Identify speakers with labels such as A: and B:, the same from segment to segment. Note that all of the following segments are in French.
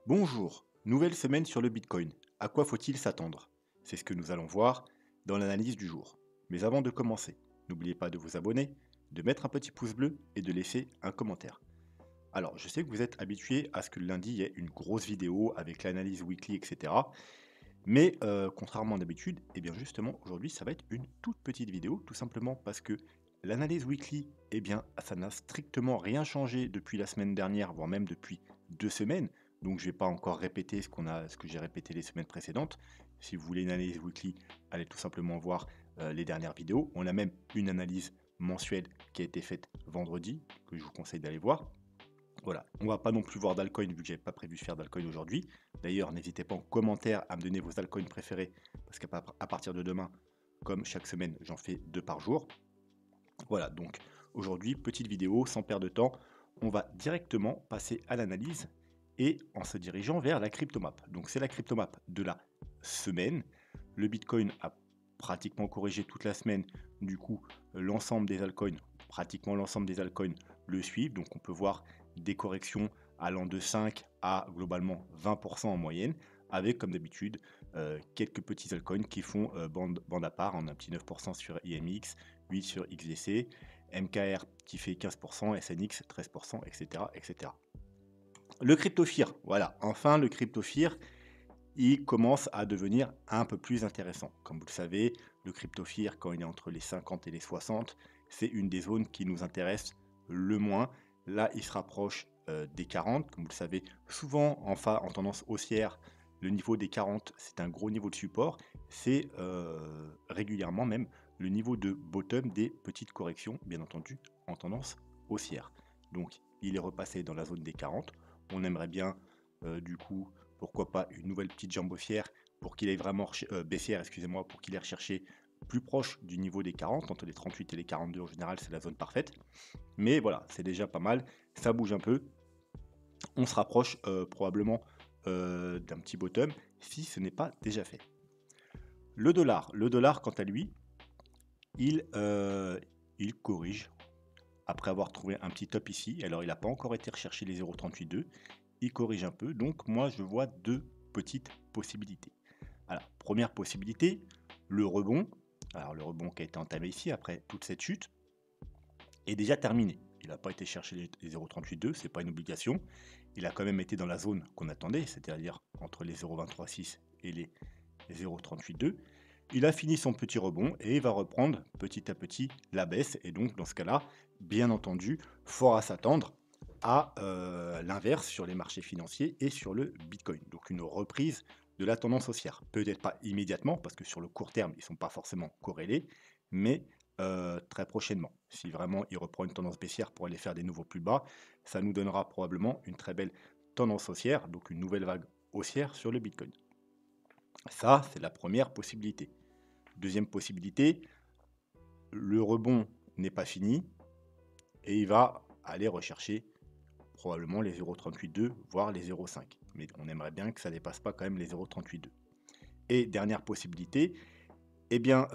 A: Bonjour, nouvelle semaine sur le Bitcoin. À quoi faut-il s'attendre? C'est ce que nous allons voir dans l'analyse du jour. Mais avant de commencer, n'oubliez pas de vous abonner, de mettre un petit pouce bleu et de laisser un commentaire. Alors, je sais que vous êtes habitués à ce que le lundi il y ait une grosse vidéo avec l'analyse weekly, etc. Mais contrairement à d'habitude, eh bien justement, aujourd'hui, ça va être une toute petite vidéo, tout simplement parce que l'analyse weekly, eh bien, ça n'a strictement rien changé depuis la semaine dernière, voire même depuis 2 semaines. Donc, je ne vais pas encore répéter ce que j'ai répété les semaines précédentes. Si vous voulez une analyse weekly, allez tout simplement voir les dernières vidéos. On a même une analyse mensuelle qui a été faite vendredi, que je vous conseille d'aller voir. Voilà, on va pas non plus voir d'alcoin vu que j'avais pas prévu de faire d'alcoin aujourd'hui. D'ailleurs, n'hésitez pas en commentaire à me donner vos altcoins préférés parce qu'à partir de demain, comme chaque semaine, j'en fais 2 par jour. Voilà, donc aujourd'hui, petite vidéo, sans perdre de temps, on va directement passer à l'analyse et en se dirigeant vers la cryptomap. Donc c'est la cryptomap de la semaine. Le Bitcoin a pratiquement corrigé toute la semaine. Du coup, l'ensemble des altcoins, pratiquement l'ensemble des altcoins le suivent. Donc on peut voir des corrections allant de 5 à globalement 20% en moyenne, avec comme d'habitude quelques petits altcoins qui font bande à part. On a un petit 9% sur IMX, 8 sur XDC, MKR qui fait 15%, SNX 13%, etc., etc. Le cryptofear, voilà, enfin le cryptofear, il commence à devenir un peu plus intéressant. Comme vous le savez, le cryptofear, quand il est entre les 50 et les 60, c'est une des zones qui nous intéresse le moins. Là, il se rapproche des 40. Comme vous le savez, souvent en tendance haussière, le niveau des 40, c'est un gros niveau de support. C'est régulièrement même le niveau de bottom des petites corrections, bien entendu, en tendance haussière. Donc, il est repassé dans la zone des 40. On aimerait bien, du coup, pourquoi pas une nouvelle petite jambe haussière pour qu'il aille vraiment baissière, excusez-moi, pour qu'il aille rechercher plus proche du niveau des 40, entre les 38 et les 42 en général, c'est la zone parfaite. Mais voilà, c'est déjà pas mal, ça bouge un peu. On se rapproche probablement d'un petit bottom si ce n'est pas déjà fait. Le dollar, quant à lui, il, euh, il corrige après avoir trouvé un petit top ici. Alors, il n'a pas encore été recherché les 0,382. Il corrige un peu. Donc, moi, je vois deux petites possibilités. Alors, première possibilité, le rebond. Alors, le rebond qui a été entamé ici après toute cette chute est déjà terminé. Il n'a pas été chercher les 0,382, ce n'est pas une obligation. Il a quand même été dans la zone qu'on attendait, c'est-à-dire entre les 0,236 et les 0,382. Il a fini son petit rebond et il va reprendre petit à petit la baisse. Et donc, dans ce cas-là, bien entendu, fort à s'attendre à l'inverse sur les marchés financiers et sur le Bitcoin. Donc, une reprise de la tendance haussière. Peut-être pas immédiatement, parce que sur le court terme, ils ne sont pas forcément corrélés, mais très prochainement. Si vraiment il reprend une tendance baissière pour aller faire des nouveaux plus bas, ça nous donnera probablement une très belle tendance haussière, donc une nouvelle vague haussière sur le Bitcoin. Ça, c'est la première possibilité. Deuxième possibilité, le rebond n'est pas fini et il va aller rechercher probablement les 0,382, voire les 0,5. Mais on aimerait bien que ça ne dépasse pas quand même les 0,382. Et dernière possibilité, eh bien,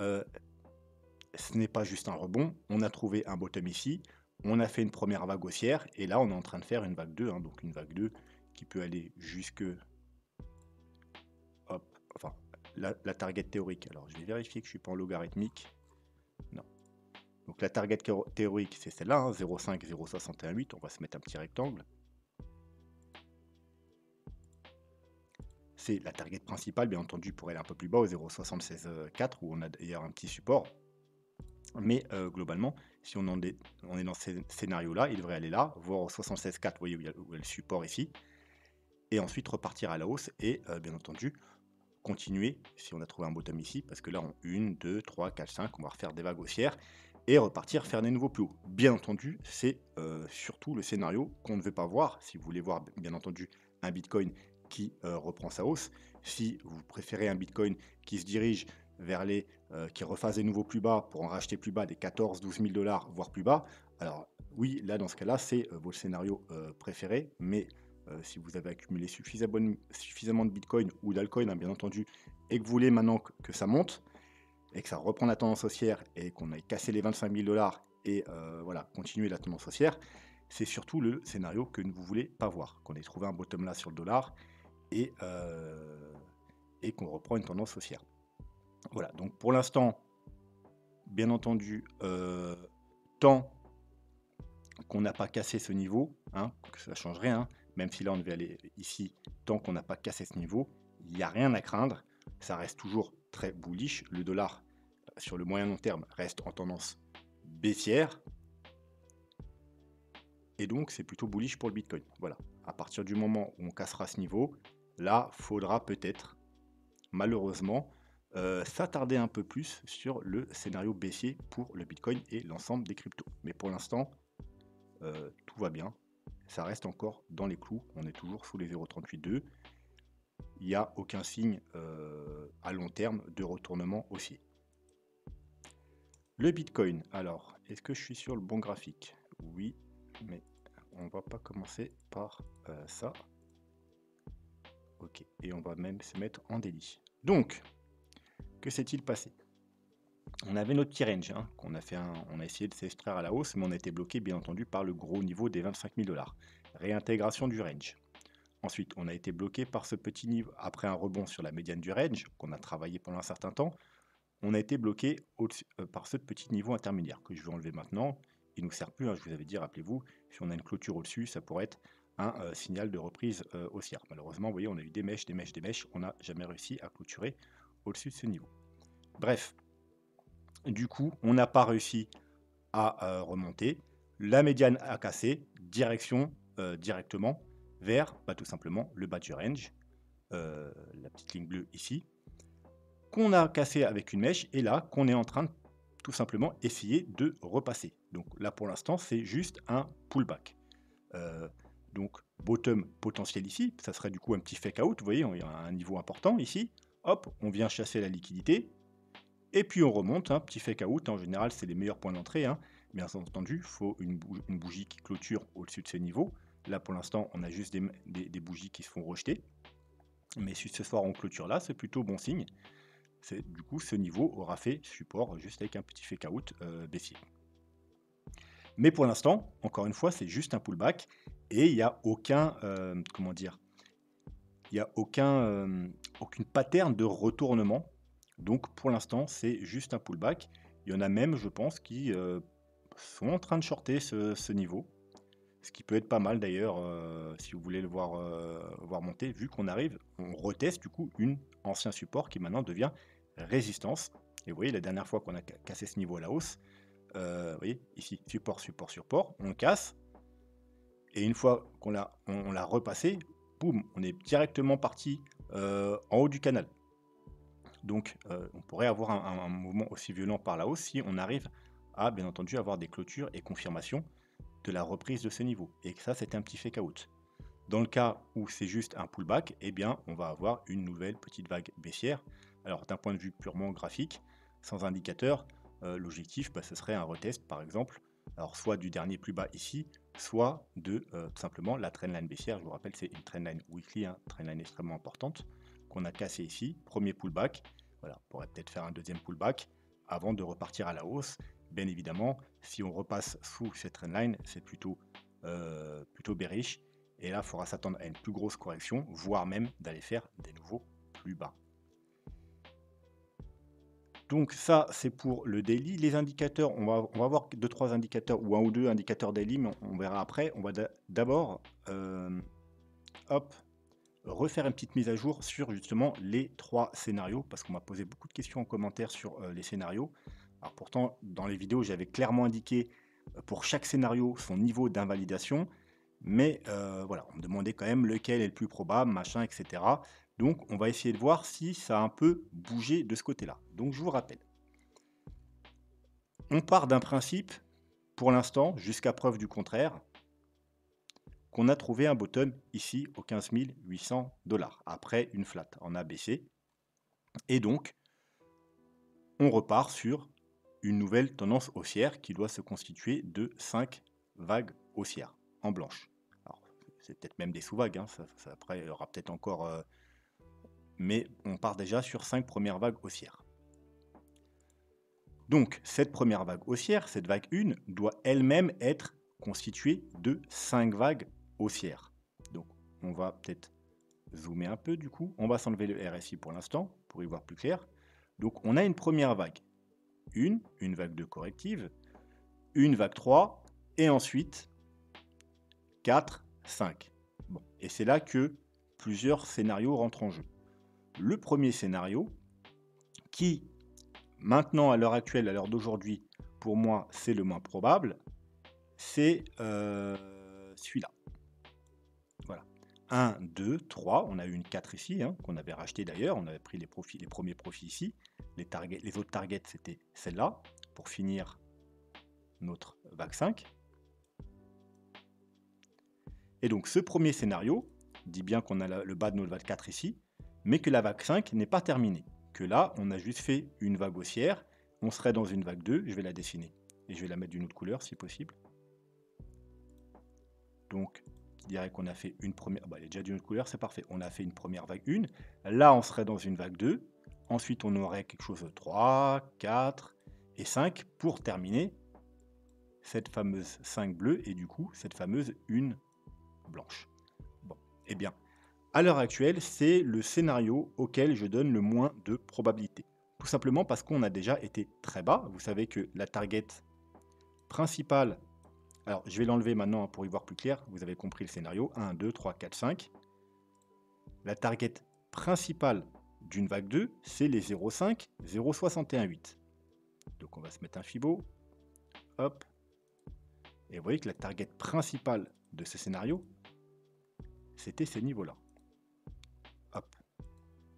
A: ce n'est pas juste un rebond. On a trouvé un bottom ici, on a fait une première vague haussière et là, on est en train de faire une vague 2, hein, donc une vague 2 qui peut aller jusque... Hop, enfin, la target théorique. Alors, je vais vérifier que je ne suis pas en logarithmique. Non. Donc la target théorique, c'est celle-là, hein, 0,5, 0,618. On va se mettre un petit rectangle. C'est la target principale, bien entendu, pour aller un peu plus bas au 0,764, où on a d'ailleurs un petit support. Mais globalement, si on est dans ce scénario-là, il devrait aller là, voir au 76,4, vous voyez où il y a le support ici, et ensuite repartir à la hausse, et bien entendu, continuer, si on a trouvé un bottom ici, parce que là, en 1, 2, 3, 4, 5, on va refaire des vagues haussières, et repartir faire des nouveaux plus hauts. Bien entendu, c'est surtout le scénario qu'on ne veut pas voir, si vous voulez voir, bien entendu, un Bitcoin qui reprend sa hausse. Si vous préférez un Bitcoin qui se dirige vers qui refasse des nouveaux plus bas pour en racheter plus bas des 14 000 12 000 $, voire plus bas, alors oui, là, dans ce cas-là, c'est votre scénario préféré, mais si vous avez accumulé suffisamment de Bitcoin ou d'altcoin, hein, bien entendu, et que vous voulez maintenant que ça monte, et que ça reprend la tendance haussière, et qu'on ait cassé les 25 000 $, et voilà, continuer la tendance haussière, c'est surtout le scénario que vous ne voulez pas voir, qu'on ait trouvé un bottom là sur le dollar, et, euh, et qu'on reprend une tendance haussière. Voilà, donc pour l'instant, bien entendu, tant qu'on n'a pas cassé ce niveau, hein, que ça ne change rien, hein, même si là on devait aller ici, tant qu'on n'a pas cassé ce niveau, il n'y a rien à craindre, ça reste toujours très bullish, le dollar sur le moyen long terme reste en tendance baissière, et donc c'est plutôt bullish pour le Bitcoin. Voilà, à partir du moment où on cassera ce niveau, là, faudra peut-être, malheureusement, s'attarder un peu plus sur le scénario baissier pour le Bitcoin et l'ensemble des cryptos. Mais pour l'instant, tout va bien, ça reste encore dans les clous, on est toujours sous les 0,382. Il n'y a aucun signe à long terme de retournement haussier. Le Bitcoin, alors, est-ce que je suis sur le bon graphique? Oui, mais on va pas commencer par ça. Ok, et on va même se mettre en délit. Donc, que s'est-il passé? On avait notre petit range, hein, on a essayé de s'extraire à la hausse, mais on a été bloqué bien entendu par le gros niveau des 25 000 $. Réintégration du range. Ensuite, on a été bloqué par ce petit niveau. Après un rebond sur la médiane du range, qu'on a travaillé pendant un certain temps, on a été bloqué par ce petit niveau intermédiaire que je vais enlever maintenant. Il ne nous sert plus, hein, je vous avais dit, rappelez-vous, si on a une clôture au-dessus, ça pourrait être un signal de reprise haussière. Malheureusement, vous voyez, on a eu des mèches, des mèches, des mèches, on n'a jamais réussi à clôturer au-dessus de ce niveau. Bref, du coup, on n'a pas réussi à remonter. La médiane a cassé, direction directement vers tout simplement le bas du range, la petite ligne bleue ici, qu'on a cassé avec une mèche, et là qu'on est en train de tout simplement essayer de repasser. Donc là pour l'instant c'est juste un pullback. Donc bottom potentiel ici, ça serait du coup un petit fake out, vous voyez, il y a un niveau important ici, hop, on vient chasser la liquidité, et puis on remonte, un petit fake out, en général c'est les meilleurs points d'entrée, hein. Bien entendu, il faut une bougie qui clôture au-dessus de ces niveaux. Là pour l'instant on a juste des bougies qui se font rejeter, mais si ce soir on clôture là, c'est plutôt bon signe. Du coup ce niveau aura fait support juste avec un petit fake out baissier. Mais pour l'instant, encore une fois, c'est juste un pullback, et il n'y a aucun, comment dire, il n'y a aucune pattern de retournement. Donc pour l'instant, c'est juste un pullback. Il y en a même, je pense, qui sont en train de shorter ce niveau. Ce qui peut être pas mal d'ailleurs, si vous voulez le voir monter, vu qu'on arrive, on reteste du coup un ancien support qui maintenant devient résistance. Et vous voyez, la dernière fois qu'on a cassé ce niveau à la hausse, vous voyez, ici, support, support, support, on casse. Et une fois qu'on l'a repassé, boum, on est directement parti en haut du canal. Donc, on pourrait avoir un mouvement aussi violent par la hausse si on arrive à, bien entendu, avoir des clôtures et confirmations de la reprise de ce niveau. Et que ça, c'était un petit fake out. Dans le cas où c'est juste un pullback, eh bien, on va avoir une nouvelle petite vague baissière. Alors, d'un point de vue purement graphique, sans indicateur, l'objectif, ce serait un retest, par exemple, alors soit du dernier plus bas ici, soit de tout simplement la trendline baissière. Je vous rappelle, c'est une trendline weekly, hein, trendline extrêmement importante, qu'on a cassé ici. Premier pullback. Voilà, on pourrait peut-être faire un deuxième pullback avant de repartir à la hausse. Bien évidemment, si on repasse sous cette trendline, c'est plutôt bearish. Et là, il faudra s'attendre à une plus grosse correction, voire même d'aller faire des nouveaux plus bas. Donc ça, c'est pour le daily. Les indicateurs, on va voir 2-3 indicateurs, ou un ou deux indicateurs daily, mais on verra après. On va d'abord refaire une petite mise à jour sur justement les 3 scénarios, parce qu'on m'a posé beaucoup de questions en commentaire sur les scénarios. Alors pourtant, dans les vidéos, j'avais clairement indiqué pour chaque scénario son niveau d'invalidation, mais voilà, on me demandait quand même lequel est le plus probable, machin, etc. Donc on va essayer de voir si ça a un peu bougé de ce côté-là. Donc je vous rappelle, on part d'un principe, pour l'instant, jusqu'à preuve du contraire, qu'on a trouvé un bottom ici aux 15 800 $, après une flat en ABC. Et donc, on repart sur une nouvelle tendance haussière qui doit se constituer de 5 vagues haussières en blanche. Alors, c'est peut-être même des sous-vagues, hein, après, il y aura peut-être encore... mais on part déjà sur 5 premières vagues haussières. Donc, cette première vague haussière, cette vague 1, doit elle-même être constituée de 5 vagues haussières. Donc, on va peut-être zoomer un peu du coup. On va s'enlever le RSI pour l'instant, pour y voir plus clair. Donc on a une première vague. Une vague 2 corrective, une vague 3, et ensuite 4, 5. Bon. Et c'est là que plusieurs scénarios rentrent en jeu. Le premier scénario, qui maintenant à l'heure actuelle, à l'heure d'aujourd'hui, pour moi c'est le moins probable, c'est celui-là. Voilà. 1, 2, 3, on a eu une 4 ici, hein, qu'on avait racheté d'ailleurs, on avait pris les premiers profits ici, les autres targets c'était celle-là, pour finir notre vague 5. Et donc ce premier scénario dit bien qu'on a le bas de notre vague 4 ici, mais que la vague 5 n'est pas terminée, que là on a juste fait une vague haussière, on serait dans une vague 2, je vais la dessiner, et je vais la mettre d'une autre couleur si possible. Donc je dirais qu'on a fait une première, elle est déjà d'une autre couleur, c'est parfait, on a fait une première vague 1, là on serait dans une vague 2, ensuite on aurait quelque chose de 3, 4 et 5 pour terminer cette fameuse 5 bleue et du coup cette fameuse 1 blanche. Bon, eh bien, à l'heure actuelle, c'est le scénario auquel je donne le moins de probabilité. Tout simplement parce qu'on a déjà été très bas. Vous savez que la target principale, alors je vais l'enlever maintenant pour y voir plus clair, vous avez compris le scénario, 1, 2, 3, 4, 5. La target principale d'une vague 2, c'est les 0,5, 0,618. Donc on va se mettre un Fibo, hop, et vous voyez que la target principale de ce scénario, c'était ces niveaux-là. Hop,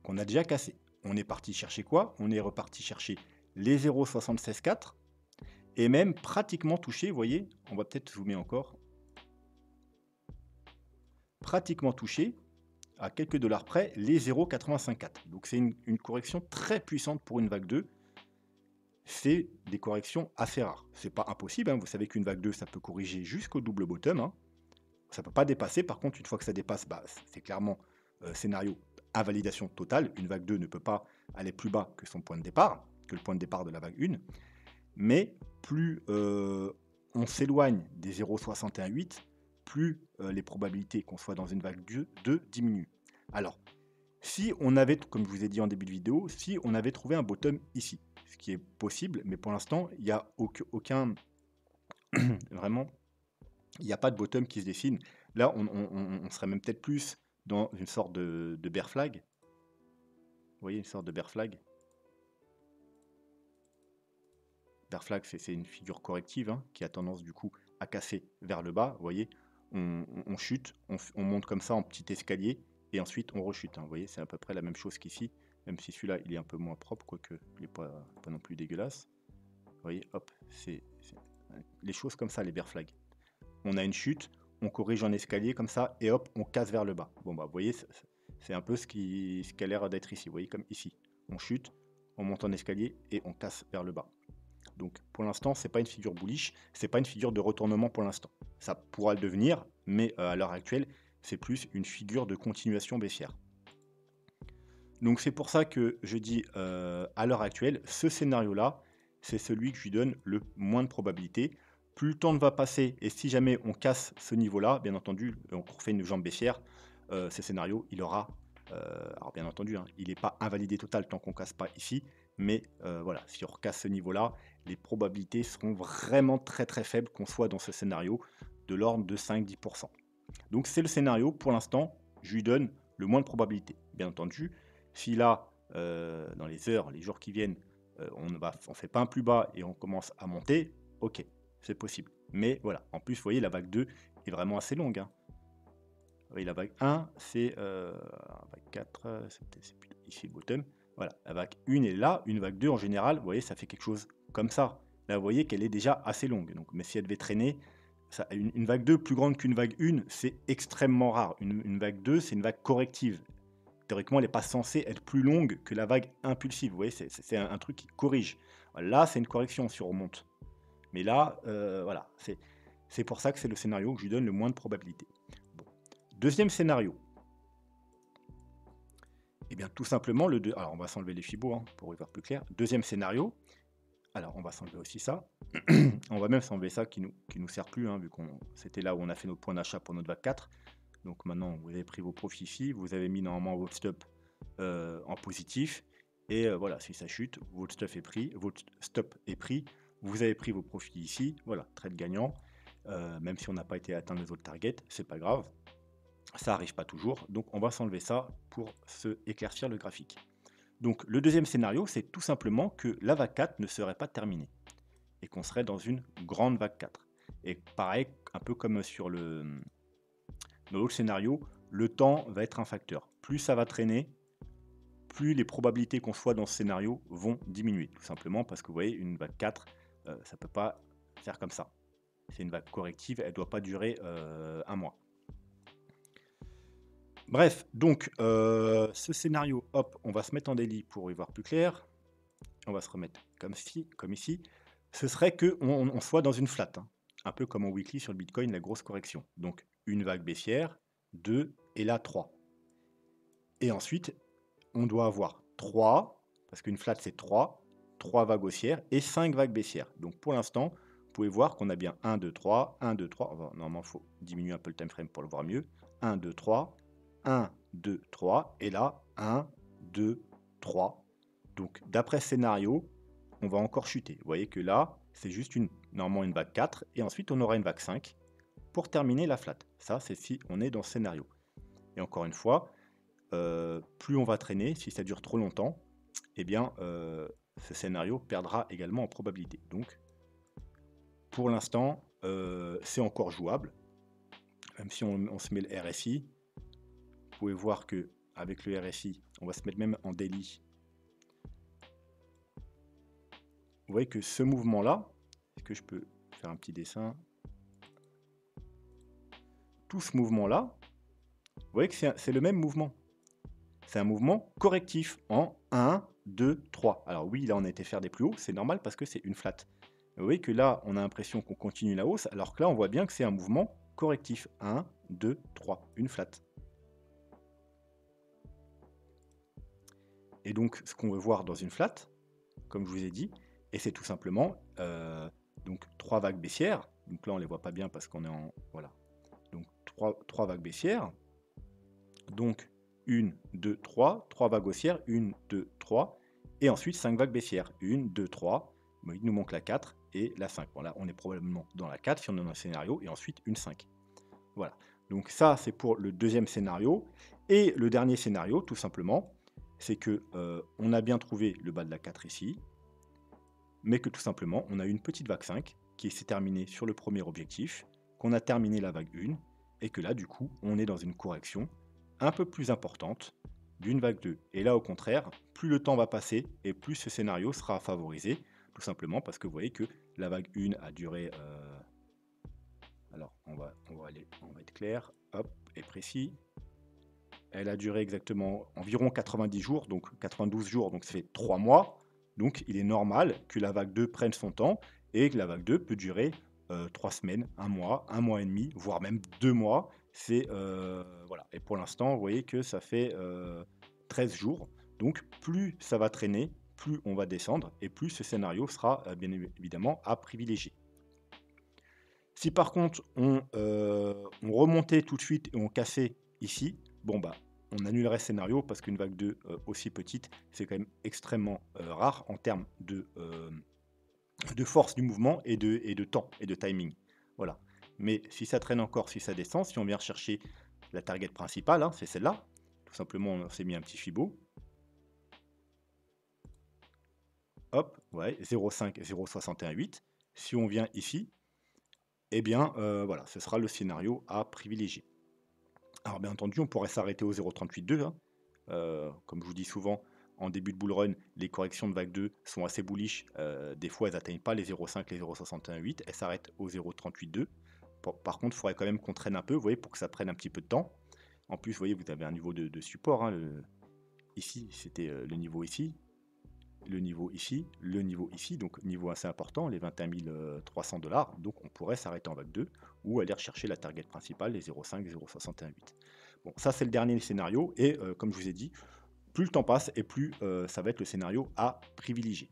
A: qu'on a déjà cassé. On est parti chercher quoi? On est reparti chercher les 0,764 et même pratiquement touché, vous voyez, on va peut-être zoomer encore, pratiquement touché à quelques dollars près les 0,854. Donc c'est une correction très puissante pour une vague 2. C'est des corrections assez rares. C'est pas impossible, hein. Vous savez qu'une vague 2, ça peut corriger jusqu'au double bottom, hein. Ça peut pas dépasser. Par contre, une fois que ça dépasse, bah, c'est clairement scénario invalidation totale. Une vague 2 ne peut pas aller plus bas que son point de départ, que le point de départ de la vague 1. Mais plus on s'éloigne des 0,618, plus les probabilités qu'on soit dans une vague 2 diminuent. Alors, si on avait, comme je vous ai dit en début de vidéo, si on avait trouvé un bottom ici, ce qui est possible, mais pour l'instant, il n'y a aucun vraiment, il n'y a pas de bottom qui se dessine. Là, on serait même peut-être plus dans une sorte de bear flag. Vous voyez, une sorte de bear flag. Bear flag, c'est une figure corrective, hein, qui a tendance du coup à casser vers le bas. Vous voyez, on chute, on monte comme ça en petit escalier, et ensuite on rechute, hein. Vous voyez, c'est à peu près la même chose qu'ici, même si celui-là il est un peu moins propre, quoique il n'est pas non plus dégueulasse. Vous voyez, hop, c'est les choses comme ça, les bear flags. On a une chute, on corrige en escalier comme ça, et hop, on casse vers le bas. Bon bah, vous voyez, c'est un peu ce qui a l'air d'être ici. Vous voyez, comme ici, on chute, on monte en escalier, et on casse vers le bas. Donc pour l'instant, c'est pas une figure bullish, c'est pas une figure de retournement pour l'instant. Ça pourra le devenir, mais à l'heure actuelle, c'est plus une figure de continuation baissière. Donc c'est pour ça que je dis à l'heure actuelle, ce scénario-là, c'est celui que je lui donne le moins de probabilité. Plus le temps va passer, et si jamais on casse ce niveau-là, bien entendu, on refait une jambe baissière, ce scénario, il aura, alors bien entendu, hein, il n'est pas invalidé total tant qu'on ne casse pas ici, mais voilà, si on recasse ce niveau-là, les probabilités seront vraiment très très faibles qu'on soit dans ce scénario, de l'ordre de 5-10%. Donc c'est le scénario, pour l'instant, je lui donne le moins de probabilité. Bien entendu, si là, dans les heures, les jours qui viennent, on ne fait pas un plus bas et on commence à monter, ok, c'est possible. Mais voilà, en plus, vous voyez, la vague 2 est vraiment assez longue, hein. Vous voyez, la vague 1, c'est la vague 4, c'est plutôt ici le bottom. Voilà, la vague 1 est là, une vague 2 en général, vous voyez, ça fait quelque chose comme ça. Là, vous voyez qu'elle est déjà assez longue. Donc, mais si elle devait traîner, une vague 2 plus grande qu'une vague 1, c'est extrêmement rare. Une vague 2, c'est une vague corrective. Théoriquement, elle n'est pas censée être plus longue que la vague impulsive. Vous voyez, c'est un truc qui corrige. Là, c'est une correction si on remonte. Mais là, voilà, c'est pour ça que c'est le scénario que je lui donne le moins de probabilité. Bon. Deuxième scénario. Eh bien, tout simplement, alors on va s'enlever les fibos hein, pour y voir plus clair. Deuxième scénario. Alors, on va s'enlever aussi ça. On va même s'enlever ça qui nous sert plus, hein, vu qu'on c'était là où on a fait notre point d'achat pour notre vague 4. Donc maintenant, vous avez pris vos profits ici, vous avez mis normalement votre stop en positif. Et voilà, si ça chute, votre stop est pris, vous avez pris vos profits ici, voilà, trade gagnant. Même si on n'a pas été atteindre les autres targets, c'est pas grave, ça arrive pas toujours, donc on va s'enlever ça pour se éclaircir le graphique. Donc le deuxième scénario, c'est tout simplement que la vague 4 ne serait pas terminée et qu'on serait dans une grande vague 4. Et pareil, un peu comme dans l'autre scénario, le temps va être un facteur. Plus ça va traîner, plus les probabilités qu'on soit dans ce scénario vont diminuer. Tout simplement parce que vous voyez, une vague 4, ça ne peut pas faire comme ça. C'est une vague corrective, elle ne doit pas durer un mois. Bref, donc ce scénario, hop, on va se mettre en daily pour y voir plus clair. On va se remettre comme ici. Ce serait qu'on soit dans une flat, hein. Un peu comme en weekly sur le Bitcoin, la grosse correction. Donc une vague baissière, 2 et là 3. Et ensuite, on doit avoir 3, parce qu'une flat c'est 3 vagues haussières et 5 vagues baissières. Donc pour l'instant, vous pouvez voir qu'on a bien 1, 2, 3, 1, 2, 3. Enfin, normalement, il faut diminuer un peu le time frame pour le voir mieux. 1, 2, 3, 1, 2, 3, et là, 1, 2, 3. Donc d'après ce scénario, on va encore chuter. Vous voyez que là, c'est juste normalement une vague 4, et ensuite on aura une vague 5 pour terminer la flat. Ça, c'est si on est dans ce scénario. Et encore une fois, plus on va traîner, si ça dure trop longtemps, eh bien, ce scénario perdra également en probabilité. Donc, pour l'instant, c'est encore jouable. Même si on se met le RSI, vous pouvez voir que avec le RSI, on va se mettre même en daily. Vous voyez que ce mouvement-là, est-ce que je peux faire un petit dessin? Tout ce mouvement-là, vous voyez que c'est le même mouvement. C'est un mouvement correctif en 1, 2, 3. Alors oui, là on a été faire des plus hauts, c'est normal parce que c'est une flat. Vous voyez que là, on a l'impression qu'on continue la hausse, alors que là, on voit bien que c'est un mouvement correctif. 1, 2, 3, une flat. Et donc, ce qu'on veut voir dans une flat, comme je vous ai dit, et c'est tout simplement donc 3 vagues baissières. Donc là, on ne les voit pas bien parce qu'on est en... Voilà. Donc 3 vagues baissières. Donc 1, 2, 3. 3 vagues haussières. 1, 2, 3. Et ensuite 5 vagues baissières. 1, 2, 3. Bon, il nous manque la 4 et la 5. Bon, là, on est probablement dans la 4 si on est dans le scénario. Et ensuite une 5. Voilà. Donc ça, c'est pour le deuxième scénario. Et le dernier scénario, tout simplement, c'est que on a bien trouvé le bas de la 4 ici, mais que tout simplement, on a eu une petite vague 5 qui s'est terminée sur le premier objectif, qu'on a terminé la vague 1, et que là, du coup, on est dans une correction un peu plus importante d'une vague 2. Et là, au contraire, plus le temps va passer, et plus ce scénario sera favorisé, tout simplement parce que vous voyez que la vague 1 a duré... alors, on va être clair, hop, et précis. Elle a duré exactement environ 90 jours, donc 92 jours, donc ça fait 3 mois. Donc il est normal que la vague 2 prenne son temps et que la vague 2 peut durer 3 semaines, un mois et demi, voire même 2 mois. C'est voilà. Et pour l'instant, vous voyez que ça fait 13 jours. Donc plus ça va traîner, plus on va descendre et plus ce scénario sera bien évidemment à privilégier. Si par contre on remontait tout de suite et on cassait ici, bon bah on annulerait ce scénario parce qu'une vague 2 aussi petite, c'est quand même extrêmement rare en termes de force du mouvement et de temps et de timing. Voilà. Mais si ça traîne encore, si ça descend, si on vient rechercher la target principale, hein, c'est celle-là. Tout simplement, on s'est mis un petit Fibo. Hop, ouais, 0,5, 0,618. Si on vient ici, eh bien, voilà, ce sera le scénario à privilégier. Alors, bien entendu, on pourrait s'arrêter au 0,382. Hein. Comme je vous dis souvent, en début de bull run, les corrections de vague 2 sont assez bullish. Des fois, elles n'atteignent pas les 0,5, les 0,618. Elles s'arrêtent au 0,382. Par contre, il faudrait quand même qu'on traîne un peu, vous voyez, pour que ça prenne un petit peu de temps. En plus, vous voyez, vous avez un niveau de support. Hein, ici, c'était le niveau ici. Le niveau ici, le niveau ici, donc niveau assez important, les 21 300 $, donc on pourrait s'arrêter en vague 2 ou aller rechercher la target principale, les 0,5, 0,618. Bon, ça c'est le dernier scénario, et comme je vous ai dit, plus le temps passe et plus ça va être le scénario à privilégier.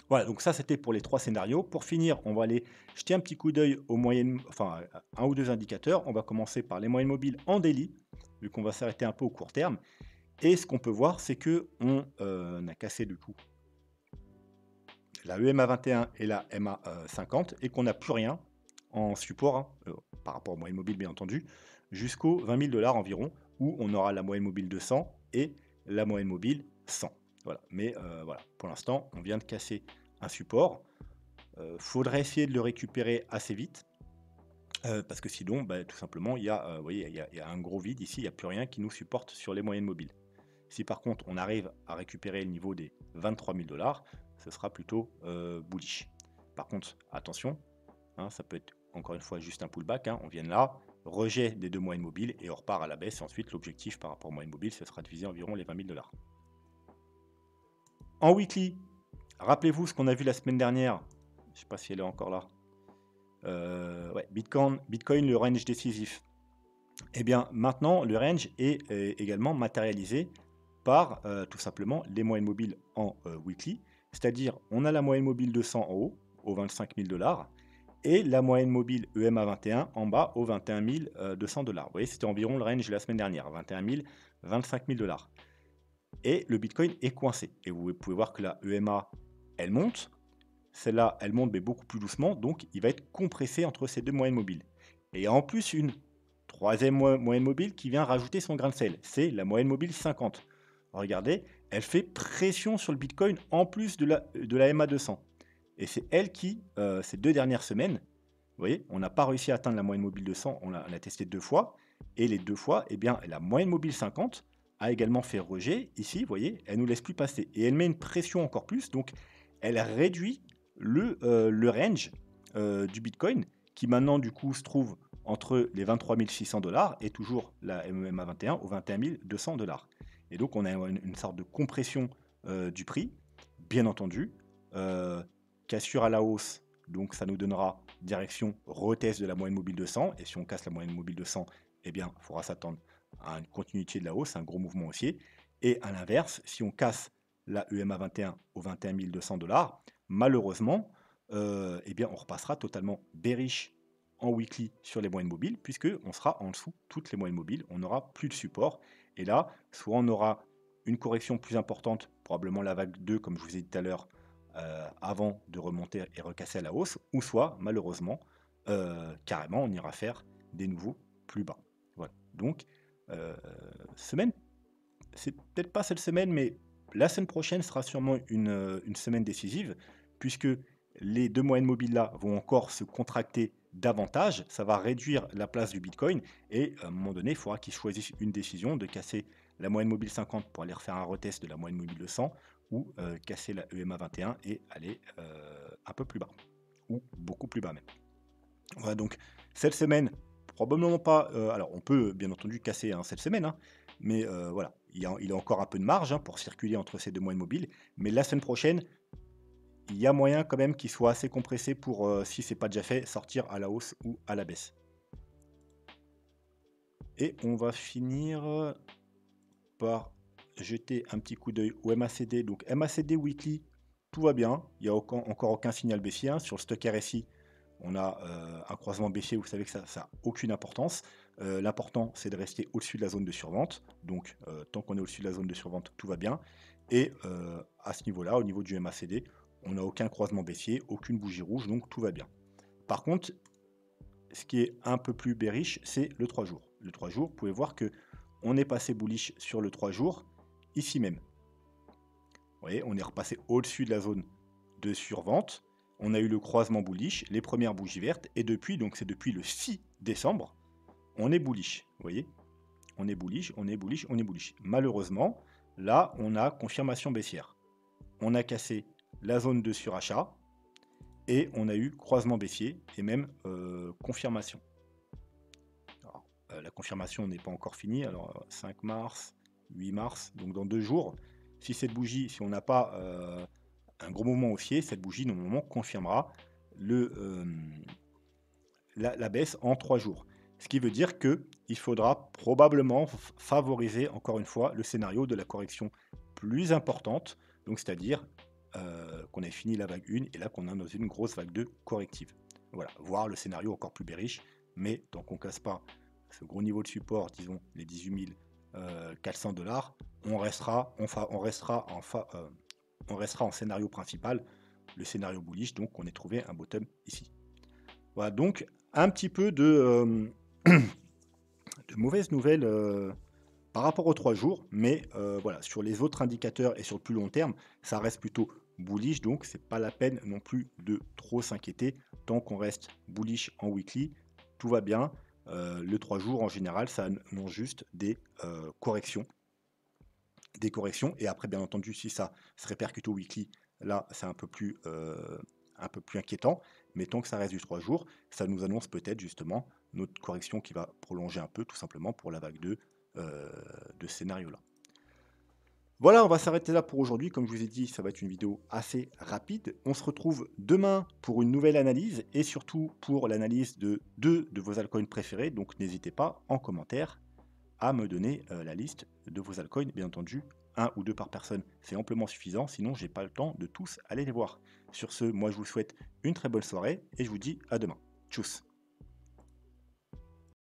A: Voilà, donc ça c'était pour les 3 scénarios. Pour finir, on va aller jeter un petit coup d'œil aux moyennes, enfin à 1 ou 2 indicateurs. On va commencer par les moyennes mobiles en daily, vu qu'on va s'arrêter un peu au court terme. Et ce qu'on peut voir, c'est qu'on a cassé du coup la EMA 21 et la MA 50 et qu'on n'a plus rien en support, hein, par rapport aux moyennes mobiles bien entendu, jusqu'aux 20 000 $ environ, où on aura la moyenne mobile 200 et la moyenne mobile 100. Voilà, mais voilà, pour l'instant, on vient de casser un support. Faudrait essayer de le récupérer assez vite, parce que sinon, bah, tout simplement, il y a, vous voyez, il y a un gros vide ici, il n'y a plus rien qui nous supporte sur les moyennes mobiles. Si par contre on arrive à récupérer le niveau des 23 000 $, ce sera plutôt bullish. Par contre, attention, hein, ça peut être encore une fois juste un pullback, hein, on vient de là, rejet des 2 moyennes mobiles et on repart à la baisse. Et ensuite, l'objectif par rapport aux moyennes mobiles, ce sera de viser environ les 20 000 $. En weekly, rappelez-vous ce qu'on a vu la semaine dernière. Je ne sais pas si elle est encore là. Ouais, Bitcoin, le range décisif. Eh bien, maintenant, le range est également matérialisé par tout simplement les moyennes mobiles en weekly. C'est-à-dire, on a la moyenne mobile 200 en haut, aux 25 000 $, et la moyenne mobile EMA 21 en bas, aux 21 200 $. Vous voyez, c'était environ le range la semaine dernière, 21 000, 25 000 $. Et le Bitcoin est coincé. Et vous pouvez voir que la EMA, elle monte. Celle-là, elle monte, mais beaucoup plus doucement. Donc, il va être compressé entre ces 2 moyennes mobiles. Et il y a en plus une troisième moyenne mobile qui vient rajouter son grain de sel. C'est la moyenne mobile 50. Regardez, elle fait pression sur le Bitcoin en plus de la MA 200. Et c'est elle qui, ces 2 dernières semaines, vous voyez, on n'a pas réussi à atteindre la moyenne mobile 200, on a testé 2 fois, et les 2 fois, eh bien, la moyenne mobile 50 a également fait rejet. Ici, vous voyez, elle ne nous laisse plus passer. Et elle met une pression encore plus, donc elle réduit le range du Bitcoin, qui maintenant, du coup, se trouve entre les 23 600 $ et toujours la MA 21 aux 21 200 $. Et donc, on a une sorte de compression du prix, bien entendu, cassure à la hausse. Donc, ça nous donnera direction retest de la moyenne mobile 200. Et si on casse la moyenne mobile 200, eh bien, il faudra s'attendre à une continuité de la hausse, un gros mouvement haussier. Et à l'inverse, si on casse la EMA 21 aux 21 200 $, malheureusement, eh bien, on repassera totalement bearish en weekly sur les moyennes mobiles, puisque on sera en dessous toutes les moyennes mobiles, on n'aura plus de support. Et là, soit on aura une correction plus importante, probablement la vague 2, comme je vous ai dit tout à l'heure, avant de remonter et recasser à la hausse, ou soit, malheureusement, carrément, on ira faire des nouveaux plus bas. Voilà. Donc, semaine, c'est peut-être pas cette semaine, mais la semaine prochaine sera sûrement une semaine décisive, puisque les 2 moyennes mobiles là vont encore se contracter davantage. Ça va réduire la place du Bitcoin et à un moment donné, il faudra qu'ils choisissent une décision de casser la moyenne mobile 50 pour aller refaire un retest de la moyenne mobile de 100 ou casser la EMA 21 et aller un peu plus bas ou beaucoup plus bas même. Voilà, donc cette semaine, probablement pas. Alors, on peut bien entendu casser hein, cette semaine, hein, mais voilà, il y a encore un peu de marge hein, pour circuler entre ces 2 moyennes mobiles. Mais la semaine prochaine, il y a moyen quand même qu'il soit assez compressé pour, si c'est pas déjà fait, sortir à la hausse ou à la baisse. Et on va finir par jeter un petit coup d'œil au MACD. Donc MACD weekly, tout va bien. Il n'y a encore aucun signal baissier. Hein. Sur le stock RSI, on a un croisement baissier. Vous savez que ça n'a aucune importance. L'important, c'est de rester au-dessus de la zone de survente. Donc, tant qu'on est au-dessus de la zone de survente, tout va bien. Et à ce niveau-là, au niveau du MACD, on n'a aucun croisement baissier, aucune bougie rouge, donc tout va bien. Par contre, ce qui est un peu plus bearish, c'est le 3 jours. Le 3 jours, vous pouvez voir que on est passé bullish sur le 3 jours, ici même. Vous voyez, on est repassé au-dessus de la zone de survente. On a eu le croisement bullish, les premières bougies vertes, et depuis, donc c'est depuis le 6 décembre, on est bullish. Vous voyez, on est bullish, on est bullish, on est bullish. Malheureusement, là, on a confirmation baissière. On a cassé la zone de surachat et on a eu croisement baissier et même confirmation. Alors, la confirmation n'est pas encore finie. Alors 5 mars, 8 mars, donc dans 2 jours, si cette bougie, si on n'a pas un gros mouvement haussier, cette bougie normalement confirmera la baisse en 3 jours. Ce qui veut dire qu'il faudra probablement favoriser encore une fois le scénario de la correction plus importante, donc c'est-à-dire qu'on ait fini la vague 1 et là qu'on est dans une grosse vague 2 corrective. Voilà, voire le scénario encore plus bearish, mais tant qu'on casse pas ce gros niveau de support, disons les 18 400 $, on restera en scénario principal, le scénario bullish, donc on ait trouvé un bottom ici. Voilà, donc un petit peu de mauvaises nouvelles par rapport aux 3 jours, mais voilà, sur les autres indicateurs et sur le plus long terme, ça reste plutôt bullish, donc c'est pas la peine non plus de trop s'inquiéter. Tant qu'on reste bullish en weekly, tout va bien. Le 3 jours en général, ça annonce juste corrections. Des corrections, et après bien entendu si ça se répercute au weekly, là c'est un peu plus inquiétant, mais tant que ça reste du 3 jours, ça nous annonce peut-être justement notre correction qui va prolonger un peu tout simplement pour la vague 2 de ce scénario là. Voilà, on va s'arrêter là pour aujourd'hui. Comme je vous ai dit, ça va être une vidéo assez rapide. On se retrouve demain pour une nouvelle analyse et surtout pour l'analyse de 2 de vos altcoins préférés. Donc n'hésitez pas en commentaire à me donner la liste de vos altcoins. Bien entendu, 1 ou 2 par personne, c'est amplement suffisant. Sinon, j'ai pas le temps de tous aller les voir. Sur ce, moi je vous souhaite une très bonne soirée et je vous dis à demain. Tchuss!